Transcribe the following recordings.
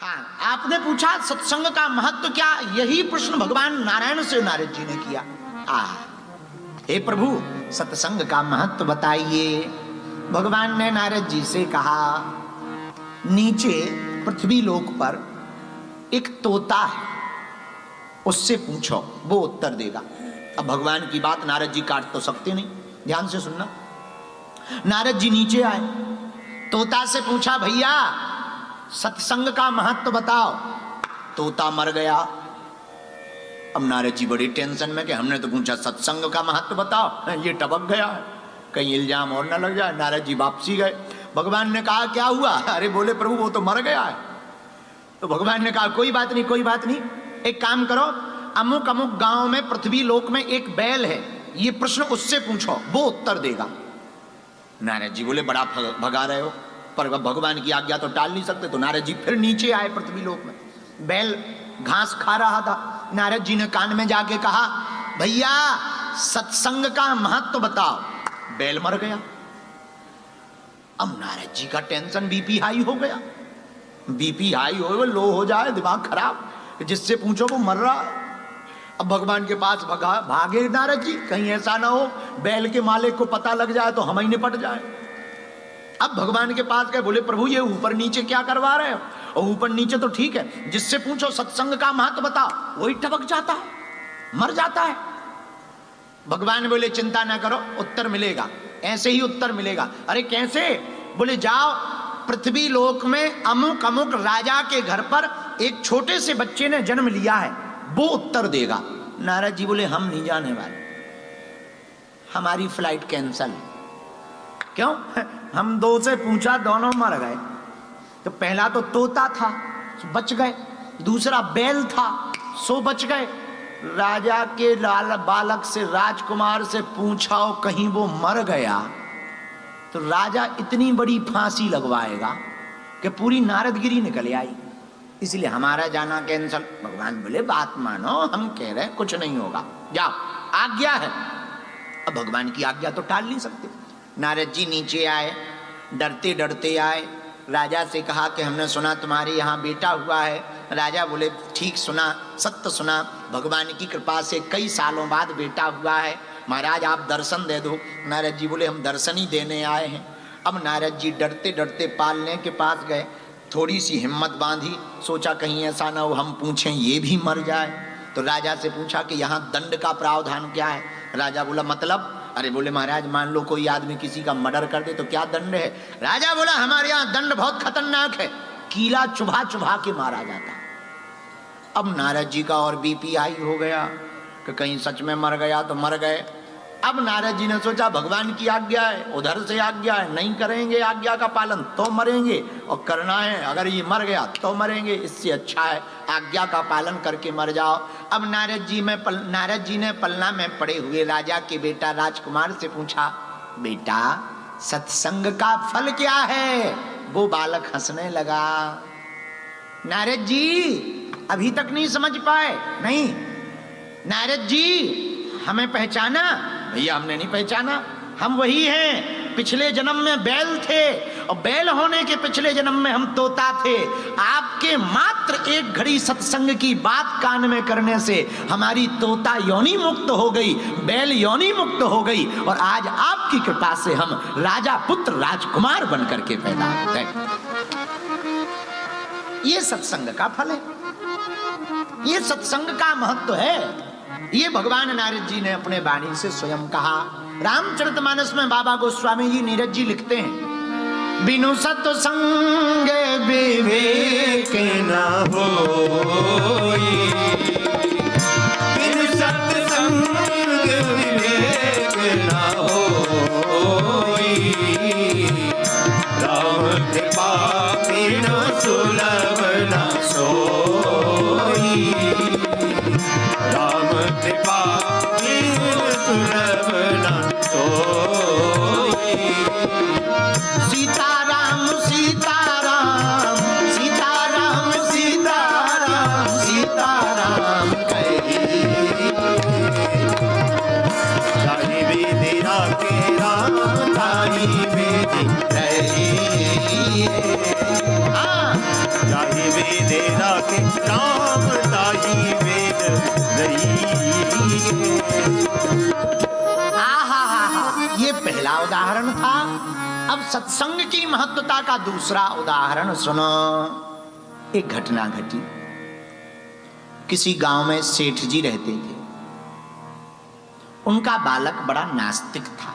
हाँ, आपने पूछा सत्संग का महत्व क्या, यही प्रश्न भगवान नारायण से नारद जी ने किया। हे प्रभु, सत्संग का महत्व बताइए। भगवान ने नारद जी से कहा, नीचे पृथ्वी लोक पर एक तोता है, उससे पूछो, वो उत्तर देगा। अब भगवान की बात नारद जी काट तो सकते नहीं, ध्यान से सुनना। नारद जी नीचे आए, तोता से पूछा, भैया सत्संग का महत्व बताओ। तोता मर गया। अब नारद जी बड़ी टेंशन में कि हमने तो पूछा सत्संग का महत्व बताओ, ये टपक गया है, कहीं इल्जाम और ना लग जाए। नारद जी वापसी गए। भगवान ने कहा, क्या हुआ? अरे बोले, प्रभु वो तो मर गया है। तो भगवान ने कहा, कोई बात नहीं, कोई बात नहीं, एक काम करो, अमुक अमुक गांव में पृथ्वी लोक में एक बैल है, ये प्रश्न उससे पूछो, वो उत्तर देगा। नारद जी बोले, बड़ा भगा रहे हो, पर भगवान की आज्ञा तो टाल नहीं सकते। तो नारद जी फिर नीचे आए पृथ्वी लोक में। बैल घास खा रहा था। नारद जी ने कान में जाके कहा, भैया सत्संग का महत्व बताओ। बैल मर गया। अब नारद जी का टेंशन, बीपी हाई हो गया। बीपी हाई हो, लो हो जाए, दिमाग खराब, जिससे पूछो वो मर रहा। अब भगवान के पास भागे नारद जी, कहीं ऐसा ना हो बैल के मालिक को पता लग जाए तो हम ही निपट जाए। अब भगवान के पास गए, बोले, प्रभु ये ऊपर नीचे क्या करवा रहे हो? और ऊपर नीचे तो ठीक है, जिससे पूछो सत्संग का महत्व बताओ, वही टपक जाता है, मर जाता है। भगवान बोले, चिंता ना करो, उत्तर मिलेगा, ऐसे ही उत्तर मिलेगा। अरे कैसे? बोले, जाओ पृथ्वी लोक में अमुक अमुक राजा के घर पर एक छोटे से बच्चे ने जन्म लिया है, वो उत्तर देगा। नारद जी बोले, हम नहीं जाने वाले, हमारी फ्लाइट कैंसल। क्यों? हम दो से पूछा, दोनों मर गए। तो पहला तो तोता था, बच गए, दूसरा बैल था, सो बच गए। राजा के लाल बालक से, राजकुमार से पूछाओ, कहीं वो मर गया तो राजा इतनी बड़ी फांसी लगवाएगा कि पूरी नारदगिरी निकल आई। इसलिए हमारा जाना कैंसल। भगवान बोले, बात मानो, हम कह रहे हैं कुछ नहीं होगा, जाओ, आज्ञा है। अब भगवान की आज्ञा तो टाल नहीं सकते। नारद जी नीचे आए, डरते डरते आए। राजा से कहा कि हमने सुना तुम्हारे यहाँ बेटा हुआ है। राजा बोले, ठीक सुना, सत्य सुना, भगवान की कृपा से कई सालों बाद बेटा हुआ है, महाराज आप दर्शन दे दो। नारद जी बोले, हम दर्शन ही देने आए हैं। अब नारद जी डरते डरते पालने के पास गए, थोड़ी सी हिम्मत बांधी, सोचा कहीं ऐसा ना हो हम पूछें ये भी मर जाए। तो राजा से पूछा कि यहाँ दंड का प्रावधान क्या है? राजा बोला, मतलब? अरे बोले, महाराज मान लो कोई आदमी किसी का मर्डर कर दे तो क्या दंड है? राजा बोला, हमारे यहाँ दंड बहुत खतरनाक है, कीला चुभा चुभा के मारा जाता। अब नारद जी का और बीपी हाई हो गया कि कहीं सच में मर गया तो मर गए। अब नारद जी ने सोचा, भगवान की आज्ञा है, उधर से आज्ञा है, नहीं करेंगे आज्ञा का पालन तो मरेंगे, और करना है अगर ये मर गया तो मरेंगे, इससे अच्छा है आज्ञा का पालन करके मर जाओ। अब नारद जी ने पलना में पड़े हुए राजा के बेटा राजकुमार से पूछा, बेटा सत्संग का फल क्या है? वो बालक हंसने लगा। नारद जी अभी तक नहीं समझ पाए? नहीं। नारद जी हमें पहचाना? भैया हमने नहीं पहचाना, हम वही हैं, पिछले जन्म में बैल थे, और बैल होने के पिछले जन्म में हम तोता थे। आपके मात्र एक घड़ी सत्संग की बात कान में करने से हमारी तोता योनि मुक्त हो गई, बैल योनि मुक्त हो गई, और आज आपकी कृपा से हम राजा पुत्र राजकुमार बन करके पैदा होते हैं। ये सत्संग का फल है, ये सत्संग का महत्व है। ये भगवान नारद जी ने अपने वाणी से स्वयं कहा। रामचरितमानस में बाबा गोस्वामी जी नीरज जी लिखते हैं, बिनु सत्संग विवेक न होई, बिनु सत्संग विवेक न होई, राम कृपा बिनु सुलभ न सोई, राम कृपा बिनु सुलभ न सोई। सीताराम सीताराम सीताराम सीताराम सीताराम कही, तारी बेदी राखे राम, तारी बेदी रही, तारी बेदी दे राखे राम ताही वेद रही। ये पहला उदाहरण था। अब सत्संग की महत्वता का दूसरा उदाहरण सुनो। एक घटना घटी। किसी गांव में सेठ जी रहते थे। उनका बालक बड़ा नास्तिक था,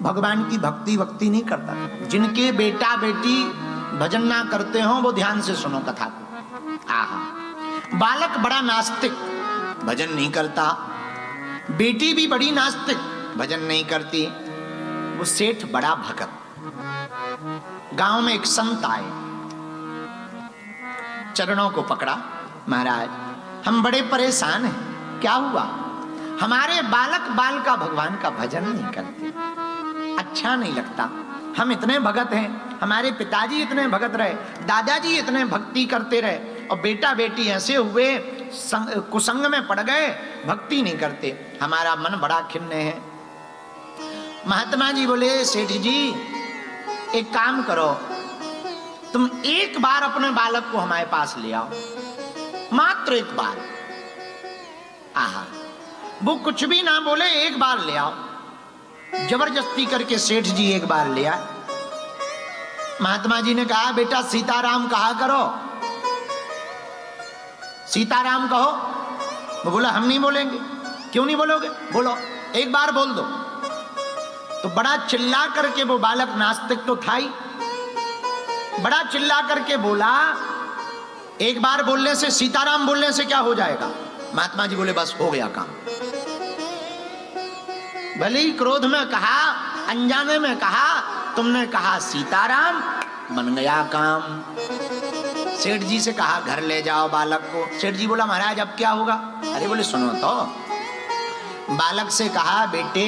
भगवान की भक्ति नहीं करता था। जिनके बेटा बेटी भजन ना करते हो वो ध्यान से सुनो कथा को। आहा, बालक बड़ा नास्तिक, भजन नहीं करता। बेटी भी बड़ी नास्तिक, भजन नहीं करती। वो सेठ बड़ा भगत। गांव में एक संत आए, चरणों को पकड़ा। महाराज, हम बड़े परेशान हैं। क्या हुआ? हमारे बालक बालिका भगवान का भजन नहीं करते, अच्छा नहीं लगता। हम इतने भगत हैं, हमारे पिताजी इतने भगत रहे, दादाजी इतने भक्ति करते रहे, और बेटा बेटी ऐसे हुए कुसंग में पड़ गए, भक्ति नहीं करते। हमारा मन बड़ा खिन्न है। महात्मा जी बोले, सेठ जी एक काम करो, तुम एक बार अपने बालक को हमारे पास ले आओ, मात्र एक बार। आहा, वो कुछ भी ना बोले, एक बार ले आओ। जबरदस्ती करके सेठ जी एक बार ले आए। महात्मा जी ने कहा, बेटा सीताराम कहा करो, सीताराम कहो। वो बोला, हम नहीं बोलेंगे। क्यों नहीं बोलोगे? बोलो, एक बार बोल दो। तो बड़ा चिल्ला करके, वो बालक नास्तिक तो था ही, बड़ा चिल्ला करके बोला, एक बार बोलने से, सीताराम बोलने से क्या हो जाएगा? महात्मा जी बोले, बस हो गया काम। भले ही क्रोध में कहा, अनजाने में कहा, तुमने कहा सीताराम, बन गया काम। सेठ जी से कहा, घर ले जाओ बालक को। सेठ जी बोला, महाराज अब क्या होगा? अरे बोले, सुनो तो। बालक से कहा, बेटे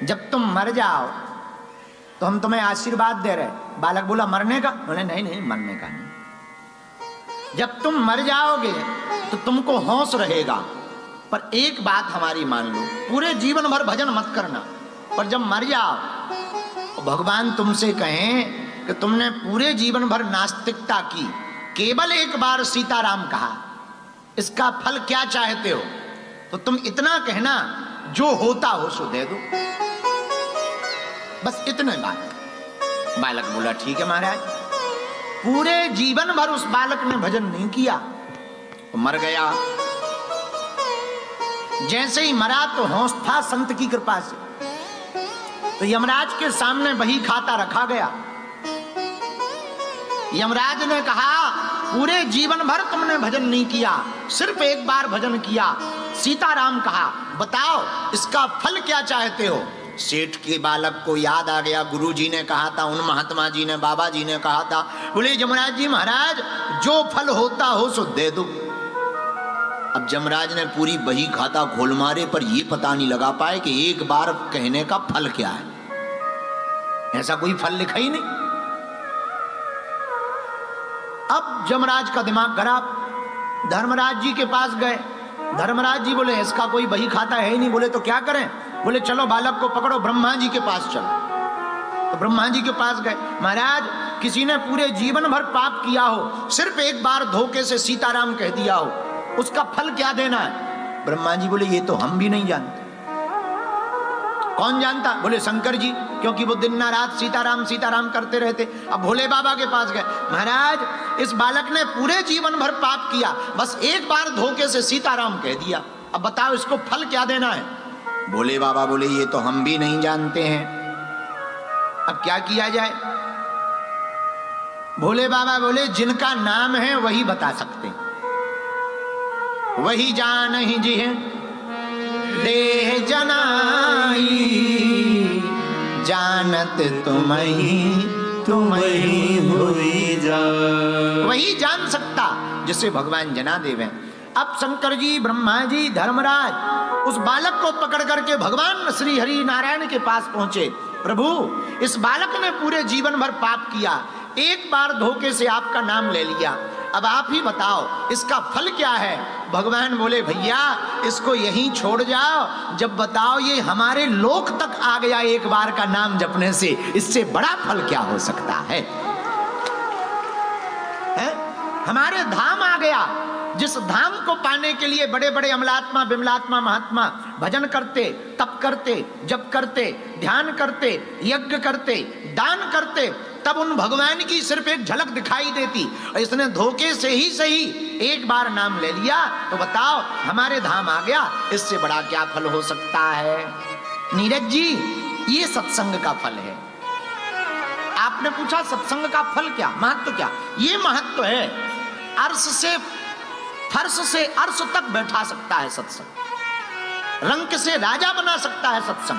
जब तुम मर जाओ तो हम तुम्हें आशीर्वाद दे रहे। बालक बोला, मरने का? बोले, नहीं नहीं, मरने का नहीं। जब तुम मर जाओगे तो तुमको होश रहेगा, पर एक बात हमारी मान लो, पूरे जीवन भर भजन मत करना, पर जब मर जाओ भगवान तुमसे कहें कि तुमने पूरे जीवन भर नास्तिकता की, केवल एक बार सीताराम कहा, इसका फल क्या चाहते हो? तो तुम इतना कहना, जो होता हो सो दे दो, बस इतने बात। बालक बोला, ठीक है महाराज। पूरे जीवन भर उस बालक ने भजन नहीं किया, तो मर गया। जैसे ही मरा तो होश था संत की कृपा से, तो यमराज के सामने बही खाता रखा गया। यमराज ने कहा, पूरे जीवन भर तुमने भजन नहीं किया, सिर्फ एक बार भजन किया, सीताराम कहा, बताओ इसका फल क्या चाहते हो? सेठ के बालक को याद आ गया, गुरुजी ने कहा था, उन महात्मा जी ने, बाबा जी ने कहा था। बोले, यमराज जी महाराज, जो फल होता हो सो दे दो। अब यमराज ने पूरी बही खाता खोल मारे, पर ये पता नहीं लगा पाए कि एक बार कहने का फल क्या है। ऐसा कोई फल लिखा ही नहीं। अब यमराज का दिमाग खराब, धर्मराज जी के पास गए। धर्मराज जी बोले, इसका कोई बही खाता है ही नहीं। बोले, तो क्या करें? बोले, चलो बालक को पकड़ो, ब्रह्मा जी के पास चलो। तो ब्रह्मा जी के पास गए। महाराज, किसी ने पूरे जीवन भर पाप किया हो, सिर्फ एक बार धोखे से सीताराम कह दिया हो, उसका फल क्या देना है? ब्रह्मा जी बोले, ये तो हम भी नहीं जानते। कौन जानता? बोले, शंकर जी, क्योंकि वो दिन ना रात सीताराम सीताराम करते रहते। अब भोले बाबा के पास गए। महाराज, इस बालक ने पूरे जीवन भर पाप किया, बस एक बार धोखे से सीताराम कह दिया, अब बताओ इसको फल क्या देना है? भोले बाबा बोले, ये तो हम भी नहीं जानते हैं, अब क्या किया जाए? भोले बाबा बोले, जिनका नाम है वही बता सकते, वही जान ही जी है देह जनाई, जानत तुम्हीं हुई जा। वही जान सकता जिसे भगवान जना देवे। अब शंकर जी, ब्रह्मा जी, धर्मराज उस बालक को पकड़ करके भगवान श्री हरि नारायण के पास पहुंचे। प्रभु, इस बालक ने पूरे जीवन भर पाप किया, एक बार धोखे से आपका नाम ले लिया, अब आप ही बताओ इसका फल क्या है। भगवान बोले भैया इसको यहीं छोड़ जाओ, जब बताओ ये हमारे लोक तक आ गया एक बार का नाम जपने से, इससे बड़ा फल क्या हो सकता है? हमारे धाम आ गया, जिस धाम को पाने के लिए बड़े बड़े अमलात्मा बिमलात्मा महात्मा भजन करते, तप करते, जप करते, ध्यान करते, यज्ञ करते, दान करते, तब उन भगवान की सिर्फ एक झलक दिखाई देती, और इसने धोखे से ही सही एक बार नाम ले लिया, तो बताओ हमारे धाम आ गया, इससे बड़ा क्या फल हो सकता है? नीरज जी ये सत्संग का फल है। आपने पूछा सत्संग का फल क्या, महत्व क्या? ये महत्व है, अर्श से फर्श से अर्श तक बैठा सकता है सत्संग, रंक से राजा बना सकता है सत्संग,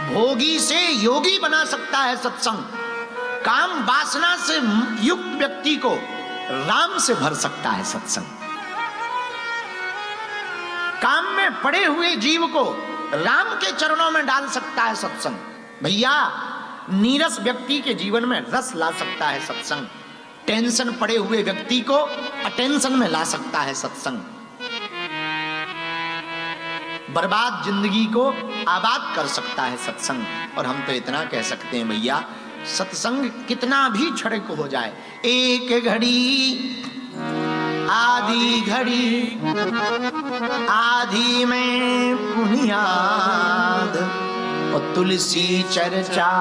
भोगी से योगी बना सकता है सत्संग, काम वासना से युक्त व्यक्ति को राम से भर सकता है सत्संग, काम में पड़े हुए जीव को राम के चरणों में डाल सकता है सत्संग। भैया नीरस व्यक्ति के जीवन में रस ला सकता है सत्संग, टेंशन पड़े हुए व्यक्ति को अटेंशन में ला सकता है सत्संग, बर्बाद जिंदगी को आबाद कर सकता है सत्संग। और हम तो इतना कह सकते हैं भैया सत्संग कितना भी क्षणिक हो जाए, एक घड़ी आधी घड़ी आधी में पुनियाद, और तुलसी चर्चा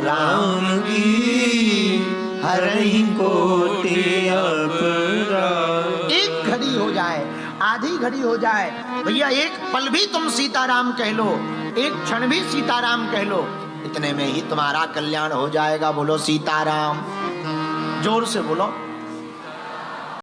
राम की हरहि कोटि अपराध। एक घड़ी हो जाए, आधी घड़ी हो जाए, भैया एक पल भी तुम सीताराम कह लो, एक क्षण भी सीताराम कह लो, इतने में ही तुम्हारा कल्याण हो जाएगा। बोलो सीताराम, जोर से बोलो।